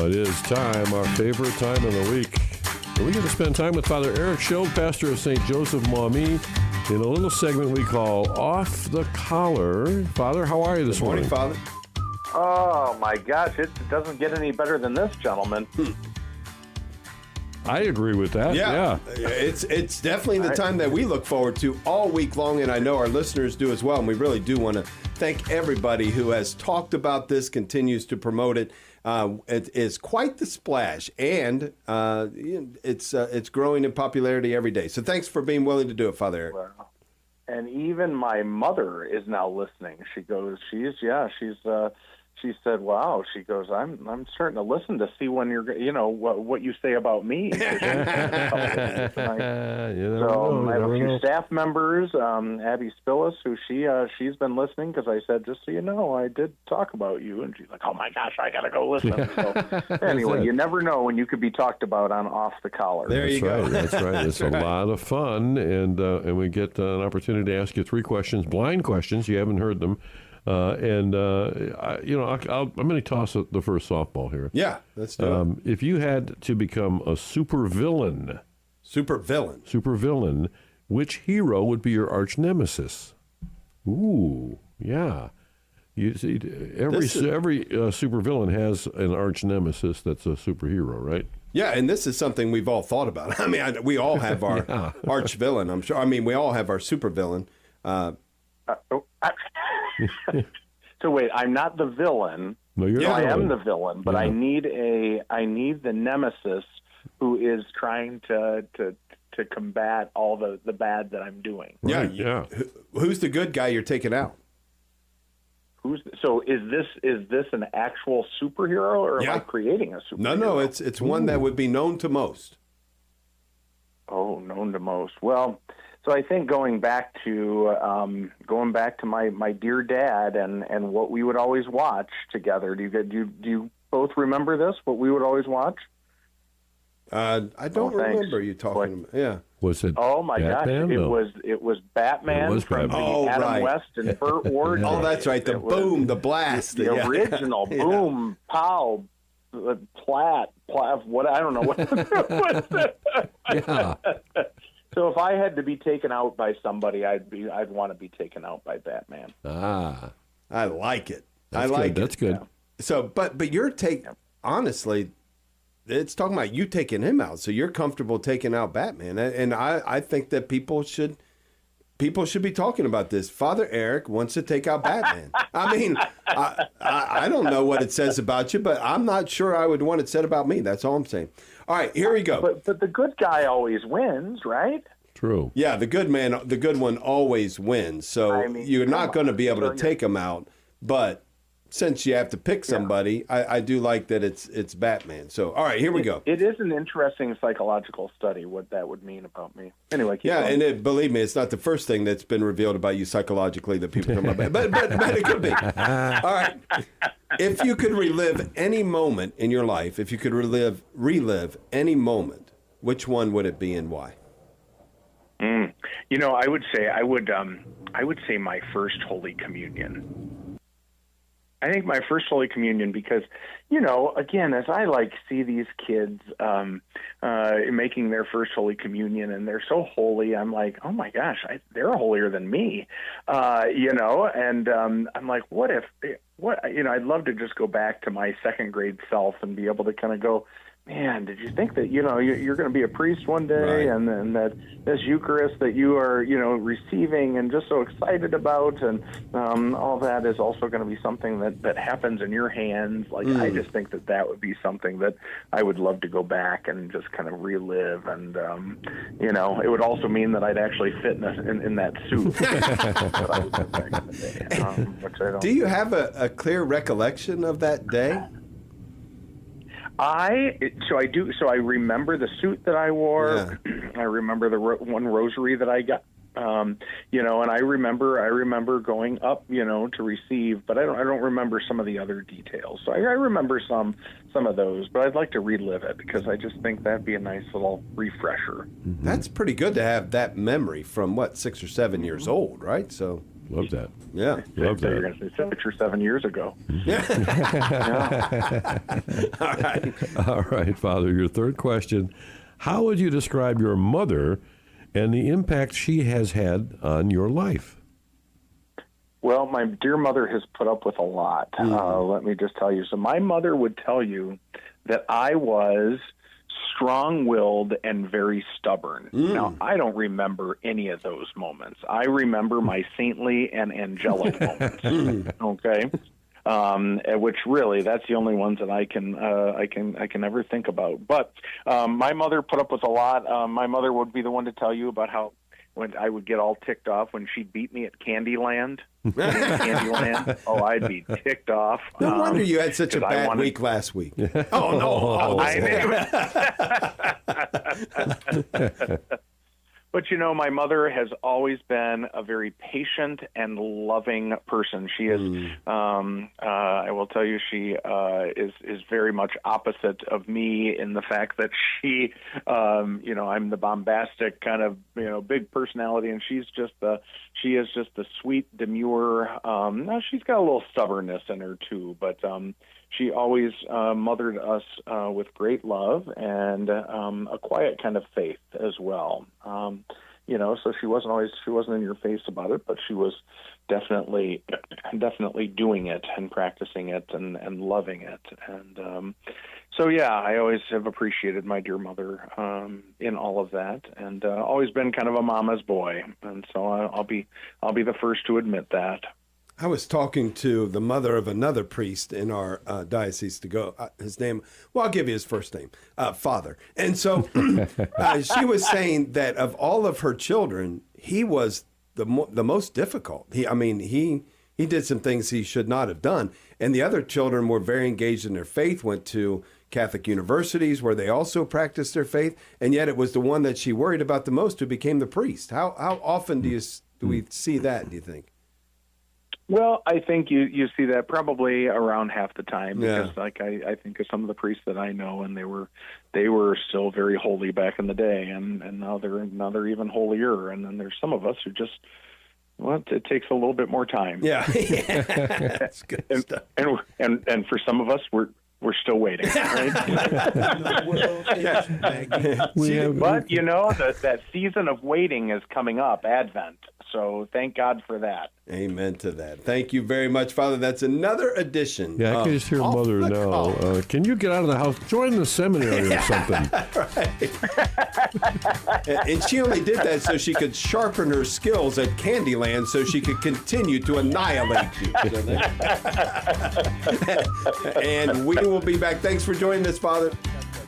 It is time, our favorite time of the week. And we get to spend time with Father Eric Schild, pastor of St. Joseph Maumee, in a little segment we call Off the Collar. Father, how are you this morning? Good morning, Father. Oh, my gosh, it doesn't get any better than this, gentlemen. I agree with that. Yeah. It's definitely the time that we look forward to all week long, and I know our listeners do as well, and we really do want to thank everybody who has talked about this, continues to promote it. It is quite the splash, and it's growing in popularity every day. So thanks for being willing to do it, Father Eric. Well, and even my mother is now listening. She goes, she said, "Wow." She goes, "I'm starting to listen to see when you're, what you say about me." So I have a few staff members, Abby Spillis, who she's been listening because I said, "Just so you know, I did talk about you," and she's like, "Oh my gosh, I gotta go listen." So anyway, you never know when you could be talked about on Off the Collar. There you go. That's right. It's a lot of fun, and we get an opportunity to ask you 3 questions, blind questions. You haven't heard them. I'm going to toss the first softball here. Yeah, let's do it. If you had to become a supervillain, which hero would be your arch nemesis? Ooh, yeah. You see, every supervillain has an arch nemesis that's a superhero, right? Yeah, and this is something we've all thought about. I mean, we all have our arch villain, I'm sure. I mean, we all have our supervillain. So wait, I'm not the villain. No, you're I the am villain. the villain, but Yeah. I need the nemesis who is trying to combat all the bad that I'm doing. Right, Yeah. Who's the good guy you're taking out? So is this an actual superhero, or am I creating a superhero? No, it's one that would be known to most. Oh, known to most. Well, so I think going back to my dear dad and what we would always watch together. Do you both remember this? What we would always watch? I don't remember you talking about. Yeah. Was it? Oh my Batman? gosh! No. It was Batman from Adam West and Burt Ward. Oh, that's right. The boom, the blast, the original boom, pow, plat. What I don't know what. Yeah. So if I had to be taken out by somebody, I'd want to be taken out by Batman. Ah, I like it. That's good. Yeah. So, but your take, honestly, it's talking about you taking him out. So you're comfortable taking out Batman, and I think that people should be talking about this. Father Eric wants to take out Batman. I mean, I don't know what it says about you, but I'm not sure I would want it said about me. That's all I'm saying. All right, here we go. But the good guy always wins, right? True. Yeah, the good one always wins. So you're not going to be able to take him out. But since you have to pick somebody, I do like that it's Batman. So, all right, here we go. It is an interesting psychological study, what that would mean about me. Anyway, keep going. And believe me, it's not the first thing that's been revealed about you psychologically that people come up with. But it could be. All right. If you could relive any moment in your life, if you could relive any moment, which one would it be and why? I would say my first Holy Communion. I think my first Holy Communion because, again, as I see these kids making their first Holy Communion and they're so holy, I'm like, oh my gosh, they're holier than me, and I'm like, I'd love to just go back to my second grade self and be able to kind of go, man, did you think that, you're going to be a priest one day, right? and then that this Eucharist that you are, receiving and just so excited about, and all that is also going to be something that happens in your hands. I just think that would be something that I would love to go back and just kind of relive. And, it would also mean that I'd actually fit in that suit. Which I don't. Do you have a clear recollection of that day? I do. So I remember the suit that I wore. Yeah. I remember the one rosary that I got. And I remember going up, to receive, but I don't remember some of the other details. So I remember some of those, but I'd like to relive it because I just think that'd be a nice little refresher. Mm-hmm. That's pretty good to have that memory from 6 or 7 years old, right? So Love that. Yeah. Love So you're that. going to say 6 or 7 years ago. All right. All right, Father, your third question. How would you describe your mother and the impact she has had on your life? Well, my dear mother has put up with a lot. Let me just tell you. So my mother would tell you that I was strong-willed and very stubborn. Now, I don't remember any of those moments. I remember my saintly and angelic moments. Okay, which really, that's the only ones that I can ever think about. But my mother put up with a lot. My mother would be the one to tell you about how when I would get all ticked off when she'd beat me at Candyland. Candyland. Oh, I'd be ticked off. No wonder you had such a bad week last week. Oh, no. I knew. But, you know, my mother has always been a very patient and loving person. She is, I will tell you, she is very much opposite of me in the fact that she, you know, I'm the bombastic kind of, you know, big personality, and she is just the sweet, demure. Now, she's got a little stubbornness in her, too, but she always mothered us with great love and a quiet kind of faith as well. You know, so she wasn't in your face about it, but she was definitely doing it and practicing it and loving it. And so, yeah, I always have appreciated my dear mother in all of that, and always been kind of a mama's boy. And so I'll be the first to admit that. I was talking to the mother of another priest in our diocese to go. His name, well, I'll give you his first name, Father. And so she was saying that of all of her children, he was the most difficult. He did some things he should not have done. And the other children were very engaged in their faith, went to Catholic universities where they also practiced their faith. And yet it was the one that she worried about the most who became the priest. How often do we see that, do you think? Well, I think you see that probably around half the time because, Yeah. like, I think of some of the priests that I know, and they were still very holy back in the day, and now they're even holier. And then there's some of us who just, well, it takes a little bit more time. Yeah, that's good stuff. And for some of us, we're still waiting, right? But you know that season of waiting is coming up, Advent. So thank God for that. Amen to that. Thank you very much, Father. That's another edition. Yeah, I can just hear Mother now. Can you get out of the house? Join the seminary or something. Right. And she only did that so she could sharpen her skills at Candyland so she could continue to annihilate you. And we will be back. Thanks for joining us, Father.